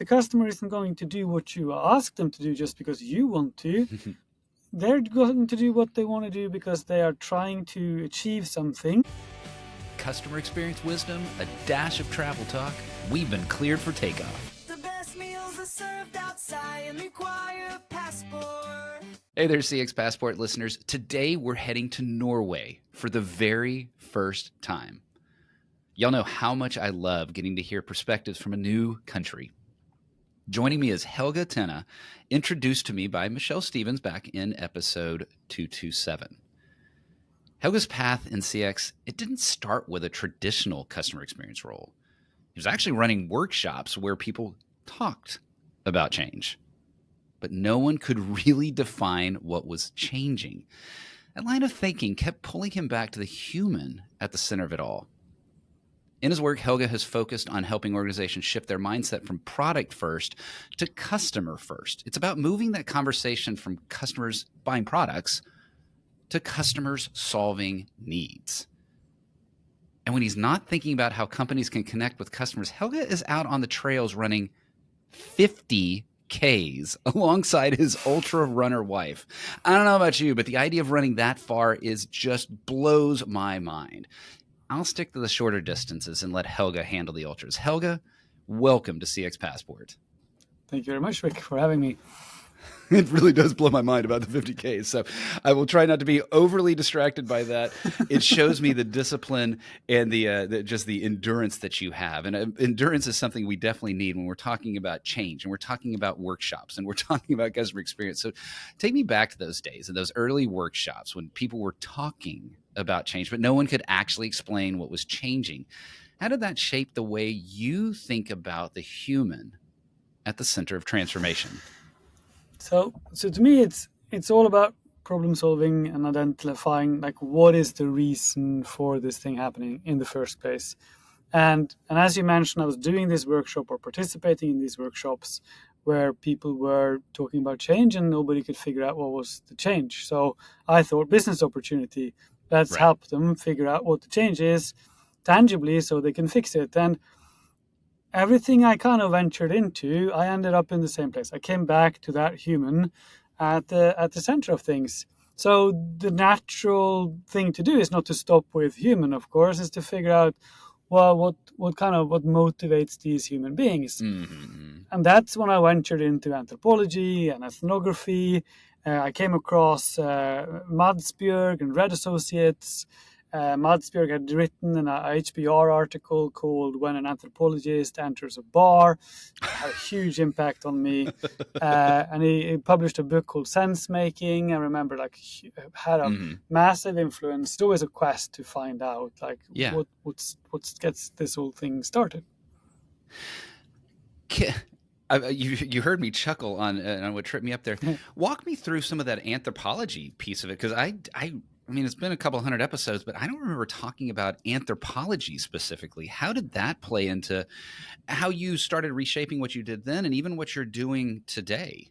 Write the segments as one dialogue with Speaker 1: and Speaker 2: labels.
Speaker 1: The customer isn't going to do what you ask them to do just because you want to. They're going to do what they want to do because they are trying to achieve something.
Speaker 2: Customer experience wisdom, a dash of travel talk. We've been cleared for takeoff.
Speaker 3: The best meals are served outside and require a passport.
Speaker 2: Hey there, CX Passport listeners. Today we're heading to Norway for the very first time. Y'all know how much I love getting to hear perspectives from a new country. Joining me is Helge Tennø, introduced to me by Michelle Stevens back in episode 227. Helge's path in CX, it didn't start with a traditional customer experience role. He was actually running workshops where people talked about change, but no one could really define what was changing. That line of thinking kept pulling him back to the human at the center of it all. In his work, Helge has focused on helping organizations shift their mindset from product first to customer first. It's about moving that conversation from customers buying products to customers solving needs. And when he's not thinking about how companies can connect with customers, Helge is out on the trails running 50 Ks alongside his ultra runner wife. I don't know about you, but the idea of running that far just blows my mind. I'll stick to the shorter distances and let Helge handle the ultras. Helge, welcome to CX Passport.
Speaker 1: Thank you very much, Rick, for having me.
Speaker 2: It really does blow my mind about the 50Ks. So I will try not to be overly distracted by that. It shows me the discipline and the endurance that you have. And endurance is something we definitely need when we're talking about change and we're talking about workshops and we're talking about customer experience. So take me back to those days and those early workshops when people were talking about change, but no one could actually explain what was changing. How did that shape the way you think about the human at the center of transformation?
Speaker 1: So to me, it's all about problem solving and identifying like what is the reason for this thing happening in the first place. And as you mentioned, I was doing this workshop or participating in these workshops where people were talking about change and nobody could figure out what was the change. So I thought business opportunity. Let's help them figure out what the change is tangibly so they can fix it. And everything I kind of ventured into, I ended up in the same place. I came back to that human at the center of things. So the natural thing to do is not to stop with human, of course, is to figure out, well, what motivates these human beings.
Speaker 2: Mm-hmm.
Speaker 1: And that's when I ventured into anthropology and ethnography. I came across Madsbjerg and Red Associates. Madsbjerg had written an HBR article called "When an Anthropologist Enters a Bar." It had a huge impact on me. And he published a book called Sense Making. I remember had a massive influence. It's always a quest to find out what gets this whole thing started.
Speaker 2: You heard me chuckle on what tripped me up there. Walk me through some of that anthropology piece of it, because I mean, it's been a couple hundred episodes, but I don't remember talking about anthropology specifically. How did that play into how you started reshaping what you did then and even what you're doing today?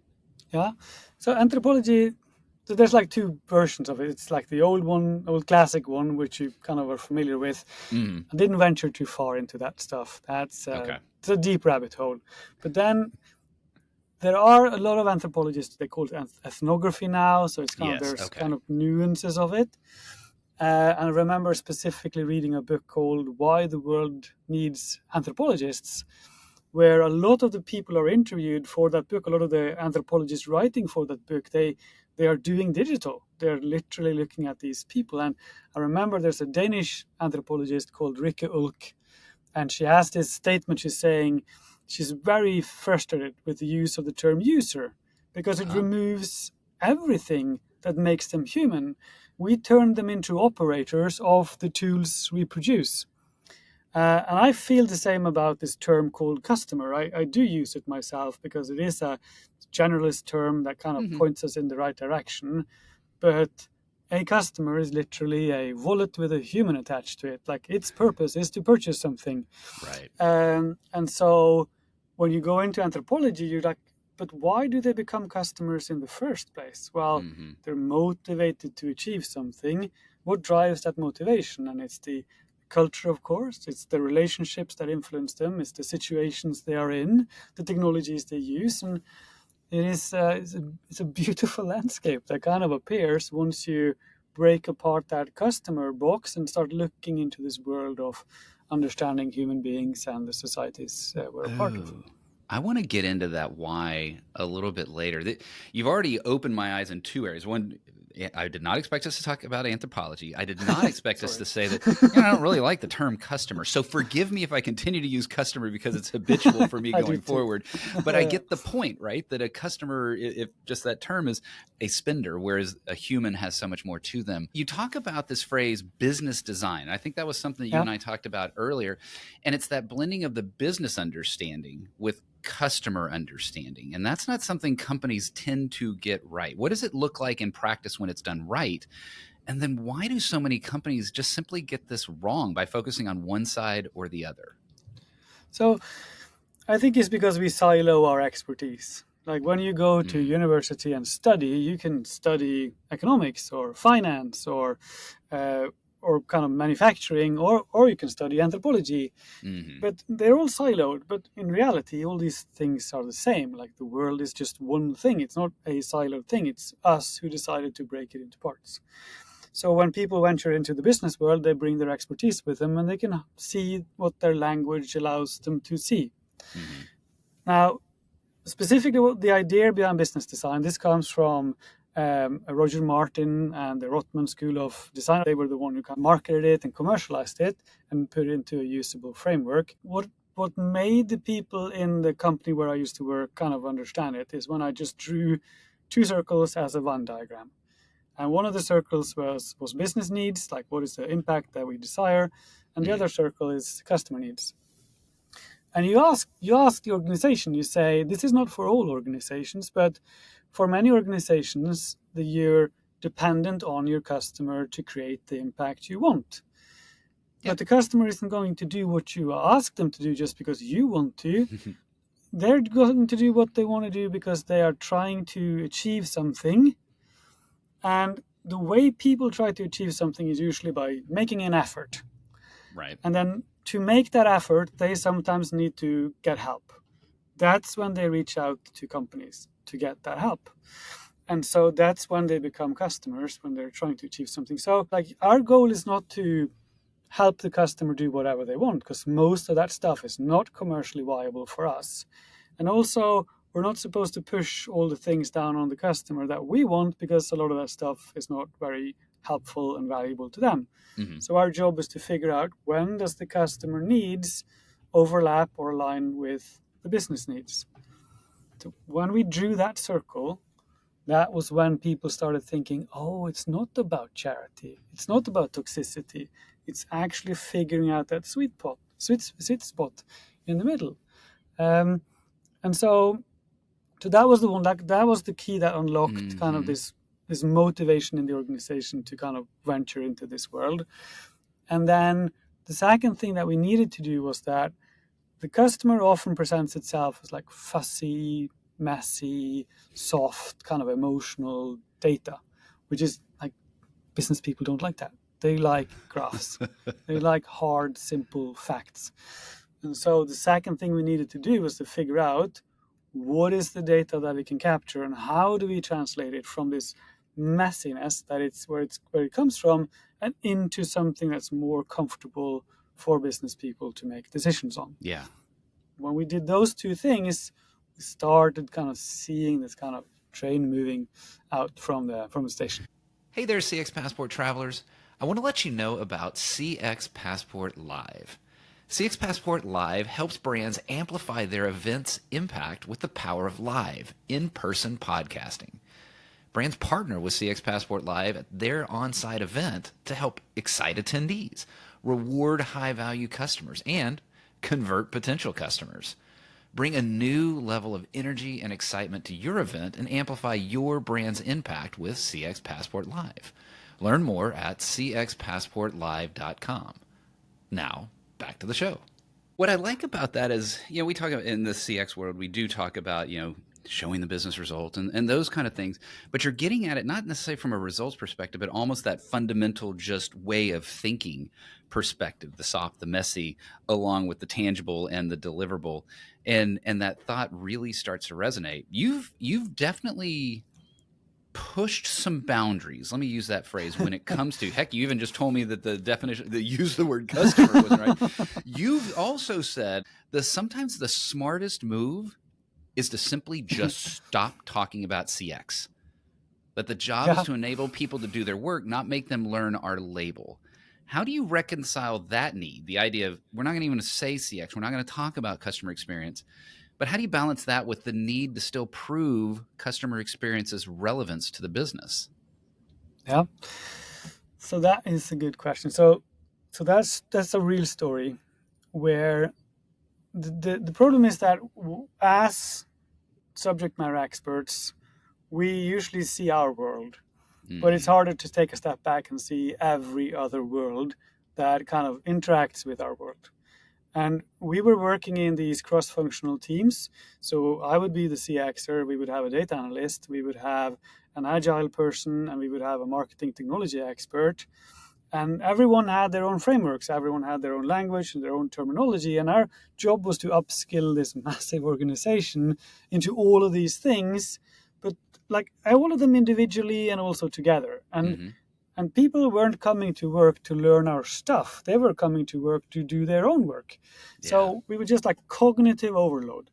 Speaker 1: Yeah. So anthropology, so there's like two versions of it. It's like the old classic one, which you kind of are familiar with. I didn't venture too far into that stuff. That's it's a deep rabbit hole. But then there are a lot of anthropologists, they call it ethnography now. So it's kind of, kind of nuances of it. And I remember specifically reading a book called Why the World Needs Anthropologists, where a lot of the people are interviewed for that book, a lot of the anthropologists writing for that book, they are doing digital. They're literally looking at these people. And I remember there's a Danish anthropologist called Rikke Ulk, and she has this statement. She's saying she's very frustrated with the use of the term user because it removes everything that makes them human. We turn them into operators of the tools we produce. And I feel the same about this term called customer. I do use it myself because it is a generalist term that kind of points us in the right direction. But a customer is literally a wallet with a human attached to it. Like its purpose is to purchase something.
Speaker 2: Right.
Speaker 1: And so when you go into anthropology, you're like, but why do they become customers in the first place? Well, they're motivated to achieve something. What drives that motivation? And it's the culture, of course. It's the relationships that influence them. It's the situations they are in, the technologies they use, and it's a beautiful landscape that kind of appears once you break apart that customer box and start looking into this world of understanding human beings and the societies we're a part of.
Speaker 2: I want to get into that why a little bit later. You've already opened my eyes in two areas. One, I did not expect us to talk about anthropology. I did not expect us to say that I don't really like the term customer. So forgive me if I continue to use customer because it's habitual for me going forward. But I get the point, right? That a customer, if just that term, is a spender, whereas a human has so much more to them. You talk about this phrase business design. I think that was something that you and I talked about earlier. And it's that blending of the business understanding with customer understanding. And that's not something companies tend to get right. What does it look like in practice when it's done right? And then why do so many companies just simply get this wrong by focusing on one side or the other?
Speaker 1: So I think it's because we silo our expertise. Like when you go to university and study, you can study economics or finance or kind of manufacturing, or you can study anthropology. But they're all siloed. But in reality, all these things are the same. Like the world is just one thing. It's not a siloed thing. It's us who decided to break it into parts. So when people venture into the business world, they bring their expertise with them and they can see what their language allows them to see. Now, specifically what the idea behind business design, this comes from Roger Martin and the Rotman School of Design. They were the one who kind of marketed it and commercialized it and put it into a usable framework. What made the people in the company where I used to work kind of understand it is when I just drew two circles as a Venn diagram. And one of the circles was business needs, like what is the impact that we desire, and the other circle is customer needs. And you ask the organization, you say, this is not for all organizations, but for many organizations, you're dependent on your customer to create the impact you want. But the customer isn't going to do what you ask them to do just because you want to. They're going to do what they want to do because they are trying to achieve something. And the way people try to achieve something is usually by making an effort.
Speaker 2: Right.
Speaker 1: And then to make that effort, they sometimes need to get help. That's when they reach out to companies to get that help. And so that's when they become customers, when they're trying to achieve something. So like our goal is not to help the customer do whatever they want, because most of that stuff is not commercially viable for us. And also, we're not supposed to push all the things down on the customer that we want, because a lot of that stuff is not very helpful and valuable to them. So our job is to figure out when does the customer needs overlap or align with the business needs. So when we drew that circle, that was when people started thinking, oh, it's not about charity. It's not about toxicity. It's actually figuring out that sweet spot in the middle. And so that was the one, that was the key that unlocked kind of this motivation in the organization to kind of venture into this world. And then the second thing that we needed to do was that the customer often presents itself as like fussy, messy, soft, kind of emotional data, which is like business people don't like that. They like graphs. They like hard, simple facts. And so the second thing we needed to do was to figure out what is the data that we can capture and how do we translate it from this messiness that it's where it comes from and into something that's more comfortable for business people to make decisions on.
Speaker 2: Yeah.
Speaker 1: When we did those two things, we started kind of seeing this kind of train moving out from the station.
Speaker 2: Hey there, CX Passport travelers. I want to let you know about CX Passport Live. CX Passport Live helps brands amplify their event's impact with the power of live, in-person podcasting. Brands partner with CX Passport Live at their on-site event to help excite attendees, reward high-value customers, and convert potential customers. Bring a new level of energy and excitement to your event and amplify your brand's impact with CX Passport Live. Learn more at cxpassportlive.com. Now, back to the show. What I like about that is, we talk about in the CX world, we do talk about, showing the business result and those kind of things. But you're getting at it not necessarily from a results perspective, but almost that fundamental just way of thinking perspective, the soft, the messy, along with the tangible and the deliverable. And that thought really starts to resonate. You've definitely pushed some boundaries. Let me use that phrase when it comes to, heck, you even just told me that the definition, the use of the word customer wasn't right. You've also said that sometimes the smartest move is to simply just stop talking about CX. That the job is to enable people to do their work, not make them learn our label. How do you reconcile that need? The idea of we're not going to even say CX, we're not going to talk about customer experience, but how do you balance that with the need to still prove customer experience's relevance to the business?
Speaker 1: Yeah. So that is a good question. So that's a real story where the problem is that as subject matter experts, we usually see our world, but it's harder to take a step back and see every other world that kind of interacts with our world. And we were working in these cross-functional teams. So I would be the CXer, we would have a data analyst, we would have an agile person, and we would have a marketing technology expert. And everyone had their own frameworks, everyone had their own language and their own terminology. And our job was to upskill this massive organization into all of these things, but like all of them individually and also together. And people weren't coming to work to learn our stuff. They were coming to work to do their own work. Yeah. So we were just like cognitive overload.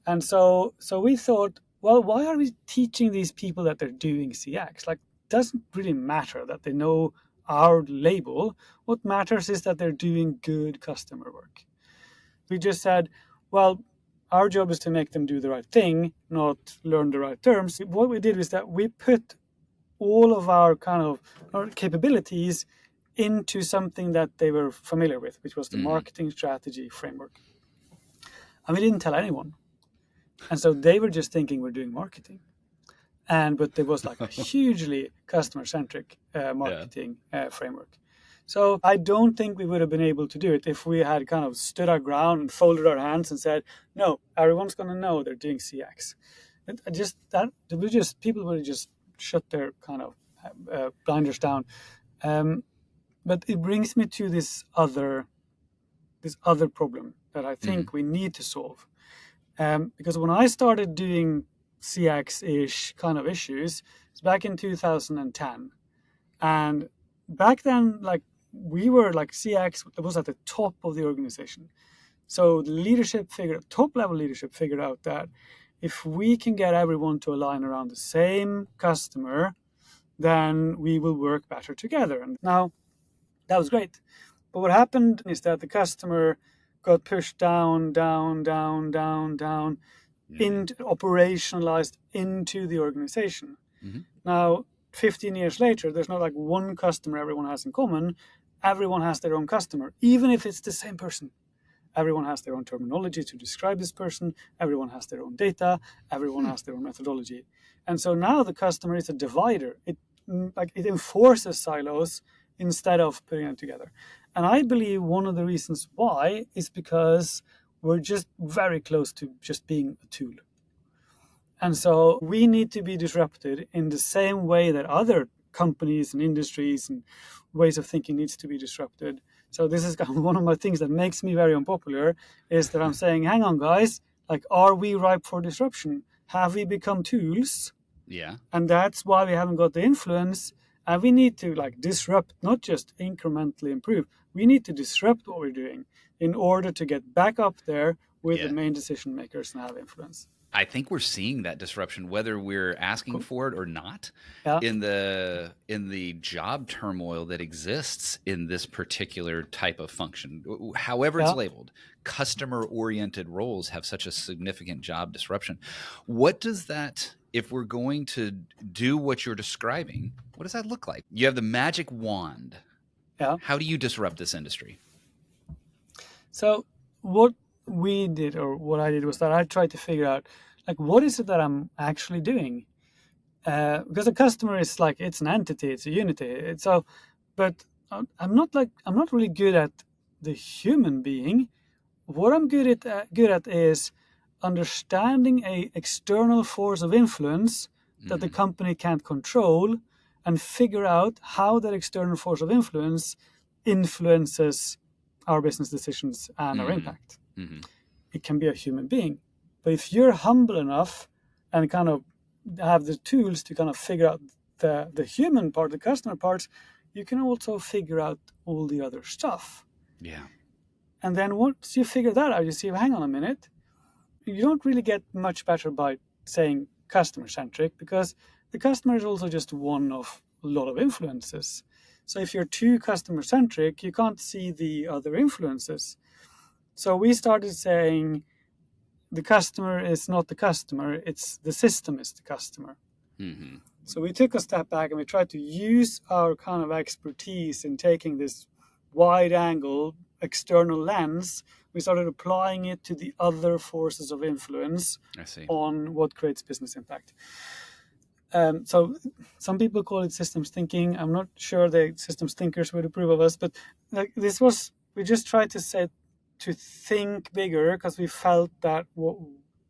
Speaker 1: And so we thought, well, why are we teaching these people that they're doing CX? Like, it doesn't really matter that they know our label. What matters is that they're doing good customer work. We just said, well, our job is to make them do the right thing, not learn the right terms. What we did was that we put all of our kind of our capabilities into something that they were familiar with, which was the marketing strategy framework. And we didn't tell anyone. And so they were just thinking we're doing marketing. But there was like a hugely customer-centric marketing framework. So I don't think we would have been able to do it if we had kind of stood our ground and folded our hands and said, no, everyone's going to know they're doing CX. People would have just shut their kind of blinders down. But it brings me to this other problem that I think we need to solve. Because when I started doing CX-ish kind of issues, it's back in 2010. And back then, like, we were like CX was at the top of the organization. So the top-level leadership figured out that if we can get everyone to align around the same customer, then we will work better together. And now, that was great. But what happened is that the customer got pushed down, into operationalized into the organization. Now, 15 years later, there's not like one customer everyone has in common. Everyone has their own customer, even if it's the same person. Everyone has their own terminology to describe this person. Everyone has their own data. Everyone has their own methodology. And so now the customer is a divider. It enforces silos instead of putting them together. And I believe one of the reasons why is because we're just very close to just being a tool. And so we need to be disrupted in the same way that other companies and industries and ways of thinking needs to be disrupted. So this is kind of one of my things that makes me very unpopular, is that I'm saying, hang on, guys, like, are we ripe for disruption? Have we become tools?
Speaker 2: Yeah.
Speaker 1: And that's why we haven't got the influence. And we need to like disrupt, not just incrementally improve. We need to disrupt what we're doing in order to get back up there with the main decision makers and have influence.
Speaker 2: I think we're seeing that disruption, whether we're asking for it or not, in the job turmoil that exists in this particular type of function. However it's labeled, customer-oriented roles have such a significant job disruption. What does that, if we're going to do what you're describing, what does that look like? You have the magic wand.
Speaker 1: Yeah.
Speaker 2: How do you disrupt this industry?
Speaker 1: So what we did, or what I did, was that I tried to figure out, like, what is it that I'm actually doing? Because a customer is like, it's an entity, it's a unity. But I'm not really good at the human being. What I'm good at is understanding a external force of influence that the company can't control and figure out how that external force of influence influences our business decisions and our impact. It can be a human being. But if you're humble enough and kind of have the tools to kind of figure out the human part, the customer parts, you can also figure out all the other stuff.
Speaker 2: Yeah.
Speaker 1: And then once you figure that out, you see, hang on a minute, you don't really get much better by saying customer-centric, because the customer is also just one of a lot of influences. So if you're too customer-centric, you can't see the other influences. So we started saying the customer is not the customer, it's the system is the customer. So we took a step back and we tried to use our kind of expertise in taking this wide angle external lens. We started applying it to the other forces of influence on what creates business impact. So some people call it systems thinking. I'm not sure the systems thinkers would approve of us, but like we just tried to say to think bigger, because we felt that what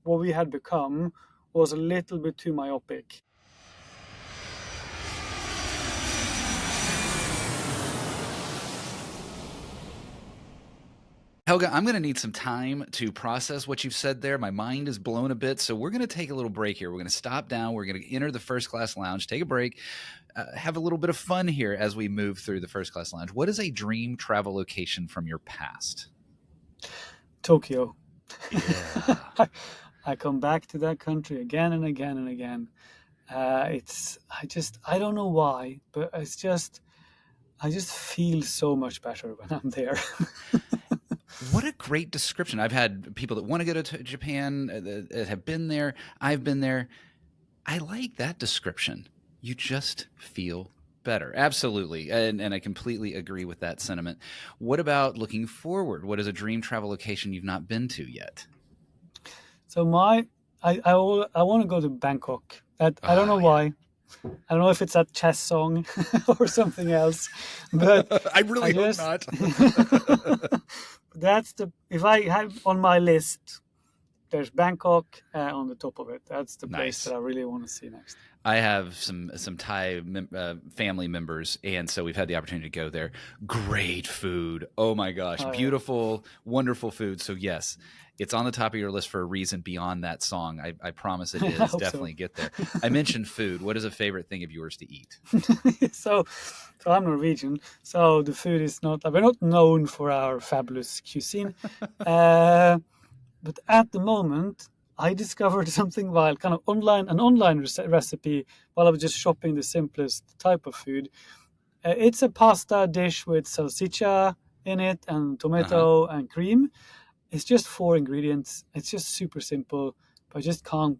Speaker 1: we had become was a little bit too myopic.
Speaker 2: Helge, I'm going to need some time to process what you've said there. My mind is blown a bit, so we're going to take a little break here. We're going to stop down. We're going to enter the first class lounge, take a break, have a little bit of fun here as we move through the first class lounge. What is a dream travel location from your past?
Speaker 1: Tokyo.
Speaker 2: Yeah.
Speaker 1: I come back to that country again and again and again. I don't know why, but I just feel so much better when I'm there.
Speaker 2: What a great description. I've had people that want to go to Japan that have been there. I've been there. I like that description. You just feel better. Absolutely. And I completely agree with that sentiment. What about looking forward? What is a dream travel location you've not been to yet?
Speaker 1: So I want to go to Bangkok. I don't know why. I don't know if it's that chess song or something else, but
Speaker 2: I really hope not.
Speaker 1: If I have on my list, there's Bangkok on the top of it. That's the place that I really want to see next.
Speaker 2: I have some Thai family members, and so we've had the opportunity to go there. Great food. Oh my gosh. Beautiful, wonderful food. So yes, it's on the top of your list for a reason beyond that song. I promise it is. Definitely get there. I mentioned food. What is a favorite thing of yours to eat?
Speaker 1: So I'm Norwegian, so the food is we're not known for our fabulous cuisine. But at the moment, I discovered something while kind of an online recipe while I was just shopping the simplest type of food. It's a pasta dish with salsiccia in it and tomato and cream. It's just 4 ingredients. It's just super simple, but I just can't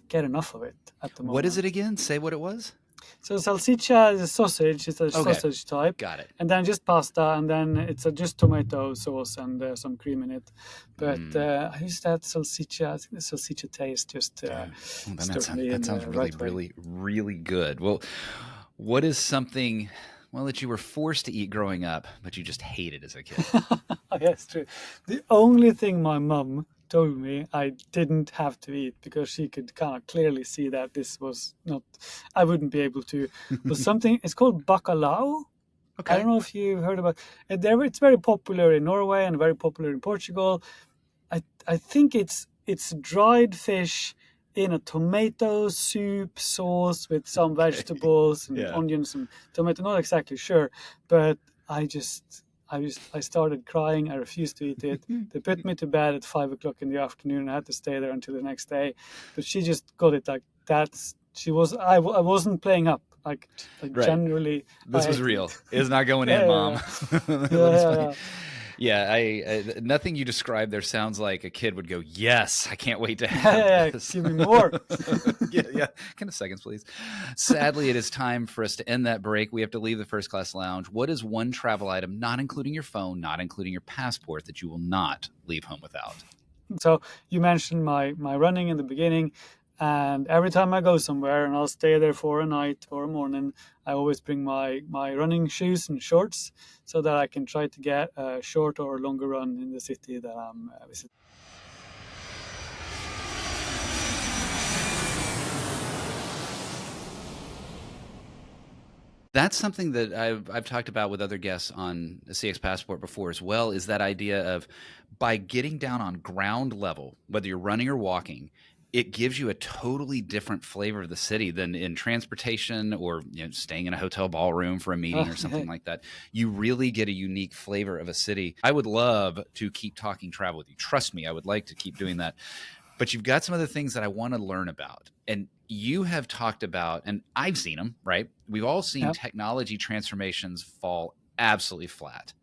Speaker 1: get enough of it at the moment.
Speaker 2: What is it again? Say what it was.
Speaker 1: So salsiccia is a sausage. It's a sausage type.
Speaker 2: Got it.
Speaker 1: And then just pasta, and then it's just tomato sauce and some cream in it. But I used that salsiccia. I think the salsiccia taste just
Speaker 2: that sounds really good. Well, what is something that you were forced to eat growing up, but you just hated as a kid?
Speaker 1: Yes, true. The only thing my mum told me I didn't have to eat, because she could kind of clearly see that this was not, I wouldn't be able to, was something, it's called bacalhau. Okay. I don't know if you've heard about it. It's very popular in Norway and very popular in Portugal. I think it's dried fish in a tomato soup sauce with some vegetables and onions and tomato. Not exactly sure, but I started crying. I refused to eat it. They put me to bed at 5:00 in the afternoon. I had to stay there until the next day. But she just got it like that. I wasn't playing up. Like generally.
Speaker 2: This was real. It's not going in, Mom. Yeah, nothing you described there sounds like a kid would go, yes, I can't wait to have this.
Speaker 1: Give me more.
Speaker 2: yeah. Kind of seconds, please. Sadly, it is time for us to end that break. We have to leave the first class lounge. What is one travel item, not including your phone, not including your passport, that you will not leave home without?
Speaker 1: So you mentioned my running in the beginning. And every time I go somewhere and I'll stay there for a night or a morning, I always bring my running shoes and shorts so that I can try to get a short or longer run in the city that I'm visiting.
Speaker 2: That's something that I've talked about with other guests on the CX Passport before as well, is that idea of by getting down on ground level, whether you're running or walking, it gives you a totally different flavor of the city than in transportation or staying in a hotel ballroom for a meeting or something like that. You really get a unique flavor of a city. I would love to keep talking travel with you. Trust me, I would like to keep doing that. But you've got some other things that I want to learn about. And you have talked about, and I've seen them, right? We've all seen technology transformations fall absolutely flat.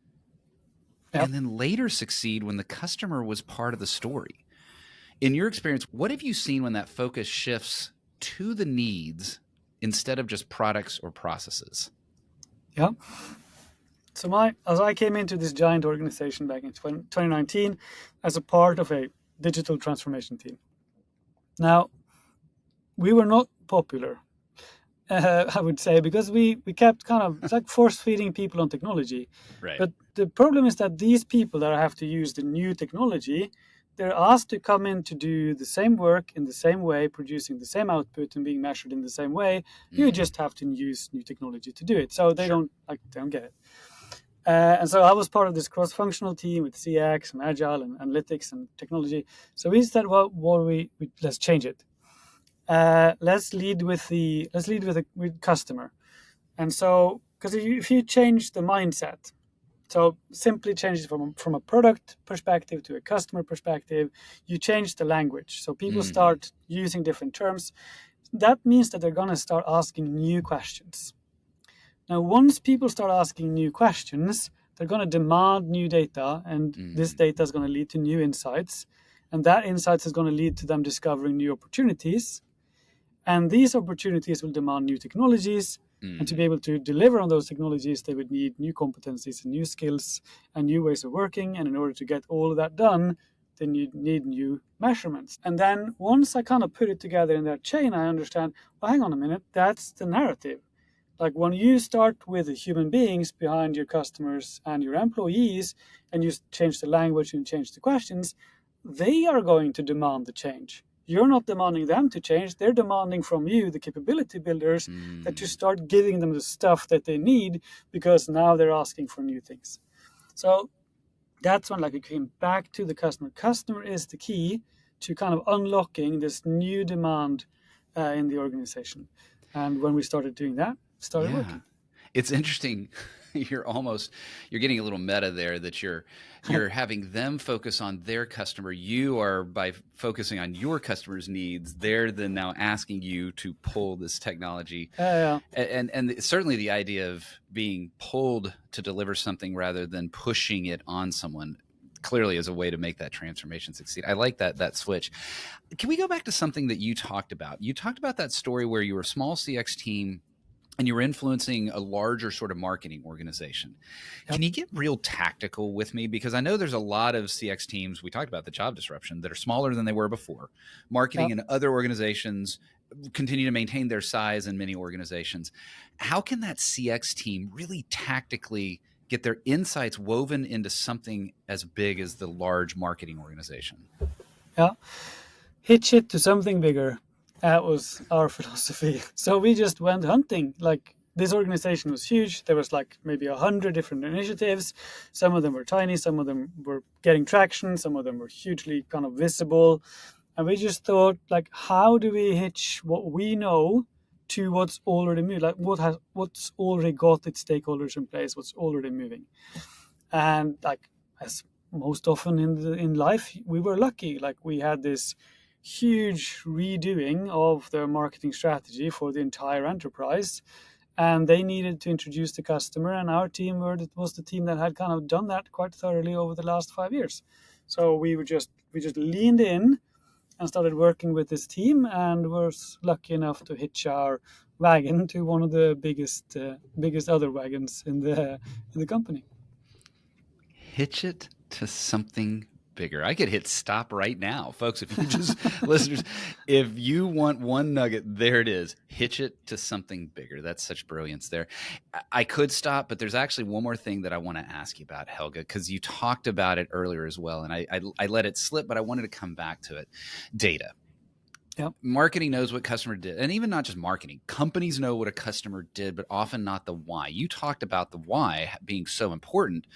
Speaker 2: And then later succeed when the customer was part of the story. In your experience, what have you seen when that focus shifts to the needs instead of just products or processes?
Speaker 1: Yeah. So as I came into this giant organization back in 2019 as a part of a digital transformation team. Now, we were not popular, I would say, because we kept kind of, it's like force feeding people on technology.
Speaker 2: Right.
Speaker 1: But the problem is that these people that have to use the new technology, they're asked to come in to do the same work in the same way, producing the same output and being measured in the same way. You just have to use new technology to do it. So they don't get it. And so I was part of this cross-functional team with CX and Agile and analytics and technology. So we said, well, let's change it. Let's lead with the customer. And so, because if you change the mindset, so simply change it from a product perspective to a customer perspective, you change the language. So people start using different terms. That means that they're going to start asking new questions. Now, once people start asking new questions, they're going to demand new data, and this data is going to lead to new insights. And that insights is going to lead to them discovering new opportunities. And these opportunities will demand new technologies. And to be able to deliver on those technologies, they would need new competencies and new skills and new ways of working. And in order to get all of that done, then you need new measurements. And then once I kind of put it together in that chain, I understand, well, hang on a minute, that's the narrative. Like when you start with the human beings behind your customers and your employees, and you change the language and change the questions, they are going to demand the change. You're not demanding them to change. They're demanding from you, the capability builders, that you start giving them the stuff that they need, because now they're asking for new things. So that's when it came back to the customer. Customer is the key to kind of unlocking this new demand in the organization. And when we started doing that, started working.
Speaker 2: It's interesting. You're getting a little meta there, that you're having them focus on their customer. You are, by focusing on your customer's needs, they're then now asking you to pull this technology. And certainly the idea of being pulled to deliver something rather than pushing it on someone clearly is a way to make that transformation succeed. I like that switch. Can we go back to something that you talked about? You talked about that story where you were a small CX team and you were influencing a larger sort of marketing organization. Can you get real tactical with me? Because I know there's a lot of CX teams, we talked about the job disruption, that are smaller than they were before. Marketing in other organizations continue to maintain their size in many organizations. How can that CX team really tactically get their insights woven into something as big as the large marketing organization?
Speaker 1: Hitch it to something bigger. That was our philosophy. So we just went hunting. This organization was huge. There was maybe 100 different initiatives. Some of them were tiny. Some of them were getting traction. Some of them were hugely kind of visible. And we just thought, how do we hitch what we know to what's already moving? What's already got its stakeholders in place? What's already moving? And as most often in life, we were lucky. We had this huge redoing of their marketing strategy for the entire enterprise, and they needed to introduce the customer, and our team was the team that had kind of done that quite thoroughly over the last 5 years. So we just leaned in and started working with this team, and was lucky enough to hitch our wagon to one of the biggest other wagons in the company.
Speaker 2: Hitch it to something bigger. I could hit stop right now, folks. If you just listeners, if you want one nugget, there it is. Hitch it to something bigger. That's such brilliance there. I could stop, but there's actually one more thing that I want to ask you about, Helge, because you talked about it earlier as well, and I let it slip, but I wanted to come back to it. Data.
Speaker 1: Yep.
Speaker 2: Marketing knows what customer did, and even not just marketing, companies know what a customer did, but often not the why. You talked about the why being so important.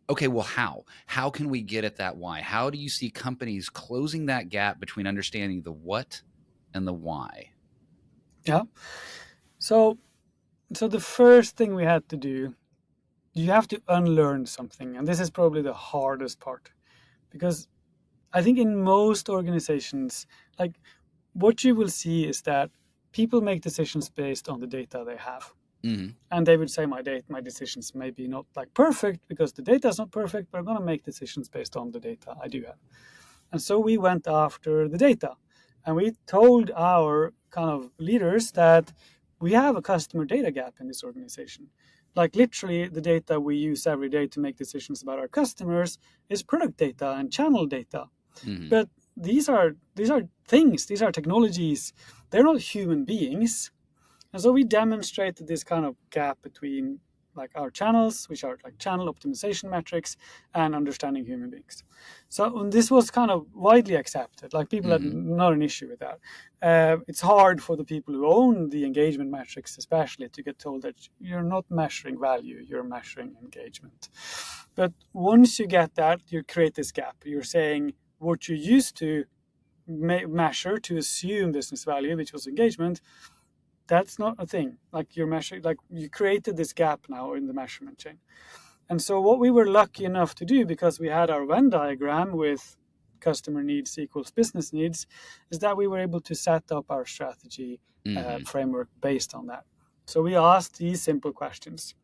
Speaker 2: Okay, well, how can we get at that why? How do you see companies closing that gap between understanding the what and the why?
Speaker 1: Yeah. So the first thing we had to do, you have to unlearn something, and this is probably the hardest part, because I think in most organizations, like, what you will see is that people make decisions based on the data they have.
Speaker 2: Mm-hmm.
Speaker 1: And they would say my decisions may be not like perfect because the data is not perfect, but I'm going to make decisions based on the data I do have. And so we went after the data, and we told our kind of leaders that we have a customer data gap in this organization. Like, literally, the data we use every day to make decisions about our customers is product data and channel data.
Speaker 2: Mm-hmm.
Speaker 1: But these are things, these are technologies. They're not human beings. And so we demonstrated this kind of gap between like our channels, which are like channel optimization metrics, and understanding human beings. So this was kind of widely accepted. Like, people had not an issue with that. It's hard for the people who own the engagement metrics, especially, to get told that you're not measuring value, you're measuring engagement. But once you get that, you create this gap. You're saying what you used to measure to assume business value, which was engagement, that's not a thing. Like, you're measuring, like, you created this gap now in the measurement chain. And so what we were lucky enough to do, because we had our Venn diagram with customer needs equals business needs, is that we were able to set up our strategy framework based on that. So we asked these simple questions.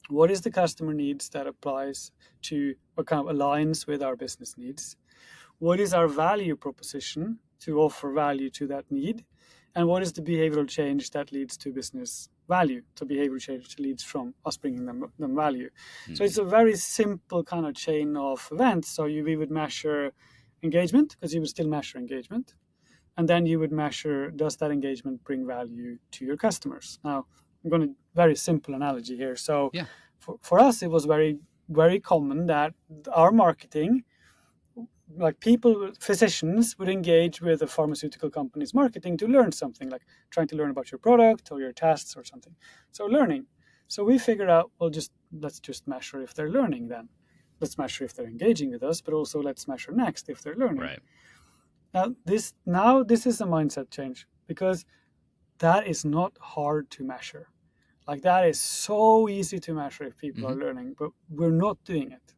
Speaker 1: What is the customer needs that applies to, or kind of aligns with, our business needs? What is our value proposition to offer value to that need? And what is the behavioral change that leads to business value? So behavioral change leads from us bringing them value. So it's a very simple kind of chain of events. So we would measure engagement, because you would still measure engagement. And then you would measure, does that engagement bring value to your customers? Now, I'm going to very simple analogy here. So for us, it was very, very common that our marketing, like, people, physicians would engage with a pharmaceutical company's marketing to learn something, like trying to learn about your product or your tests or something. So learning. So we figured out, well, let's just measure if they're learning then. Let's measure if they're engaging with us, but also let's measure next if they're learning.
Speaker 2: Right.
Speaker 1: Now this is a mindset change, because that is not hard to measure. Like, that is so easy to measure if people are learning, but we're not doing it.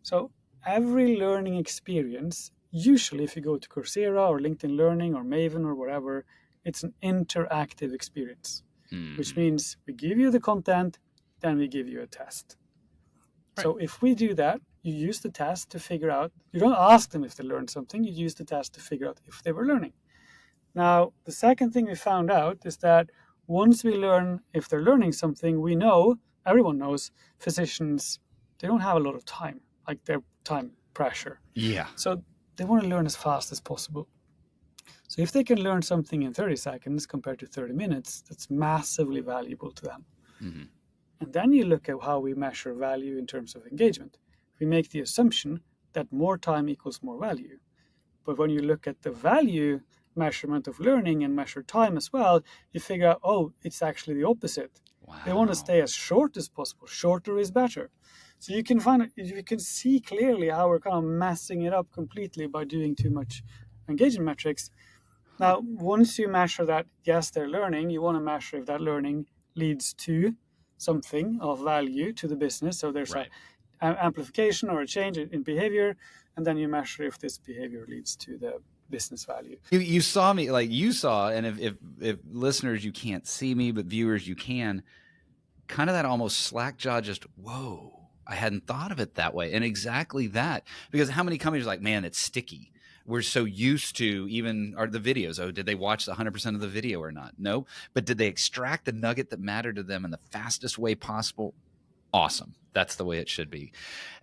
Speaker 1: So every learning experience, usually if you go to Coursera or LinkedIn Learning or Maven or whatever, it's an interactive experience, which means we give you the content, then we give you a test. Right. So if we do that, you use the test to figure out, you don't ask them if they learned something, you use the test to figure out if they were learning. Now, the second thing we found out is that once we learn if they're learning something, we know, everyone knows, physicians, they don't have a lot of time. Like, their time pressure.
Speaker 2: Yeah.
Speaker 1: So they want to learn as fast as possible. So if they can learn something in 30 seconds compared to 30 minutes, that's massively valuable to them. And then you look at how we measure value in terms of engagement. We make the assumption that more time equals more value. But when you look at the value measurement of learning and measure time as well, you figure out, oh, it's actually the opposite. Wow. They want to stay as short as possible. Shorter is better. So you can see clearly how we're kind of messing it up completely by doing too much engagement metrics. Now, once you measure that, yes, they're learning, you want to measure if that learning leads to something of value to the business. So there's an amplification or a change in behavior, and then you measure if this behavior leads to the business value.
Speaker 2: You saw me, like you saw, and if listeners, you can't see me, but viewers, you can, kind of that almost slack jaw, just, whoa. I hadn't thought of it that way. And exactly that, because how many companies are like, man, it's sticky. We're so used to even the videos. Oh, did they watch 100% of the video or not? No. But did they extract the nugget that mattered to them in the fastest way possible? Awesome. That's the way it should be.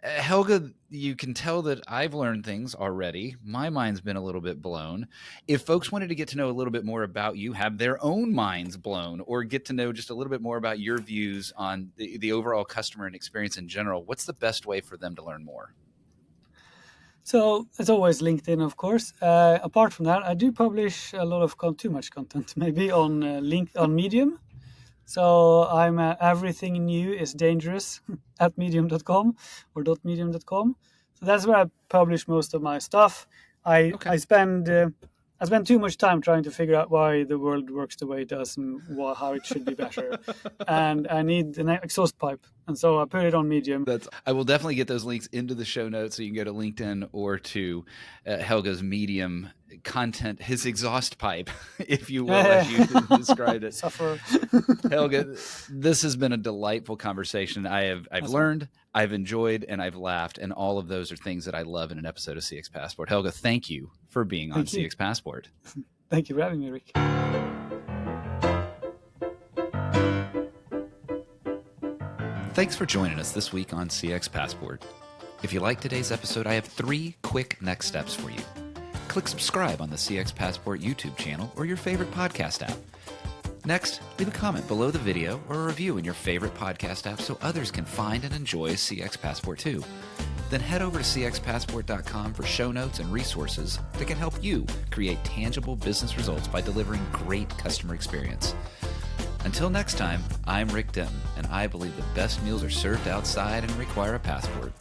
Speaker 2: Helge, you can tell that I've learned things already. My mind's been a little bit blown. If folks wanted to get to know a little bit more about you, have their own minds blown, or get to know just a little bit more about your views on the overall customer and experience in general, what's the best way for them to learn more?
Speaker 1: So it's always LinkedIn, of course. Apart from that, I do publish a lot of too much content, maybe on on Medium. So I'm everything new is dangerous at medium.com or .medium.com. So that's where I publish most of my stuff. I spend too much time trying to figure out why the world works the way it does and how it should be better. And I need an exhaust pipe. And so I put it on Medium.
Speaker 2: I will definitely get those links into the show notes so you can go to LinkedIn or to Helge's Medium content, his exhaust pipe, if you will, as you described it.
Speaker 1: Suffer.
Speaker 2: Helge, this has been a delightful conversation. I've learned, I've enjoyed, and I've laughed, and all of those are things that I love in an episode of CX Passport. Helge, thank you for being on CX Passport.
Speaker 1: Thank you for having me, Rick.
Speaker 2: Thanks for joining us this week on CX Passport. If you like today's episode, I have 3 quick next steps for you. Click subscribe on the CX Passport YouTube channel or your favorite podcast app. Next, leave a comment below the video or a review in your favorite podcast app so others can find and enjoy CX Passport too. Then head over to cxpassport.com for show notes and resources that can help you create tangible business results by delivering great customer experience. Until next time, I'm Rick Denton, and I believe the best meals are served outside and require a passport.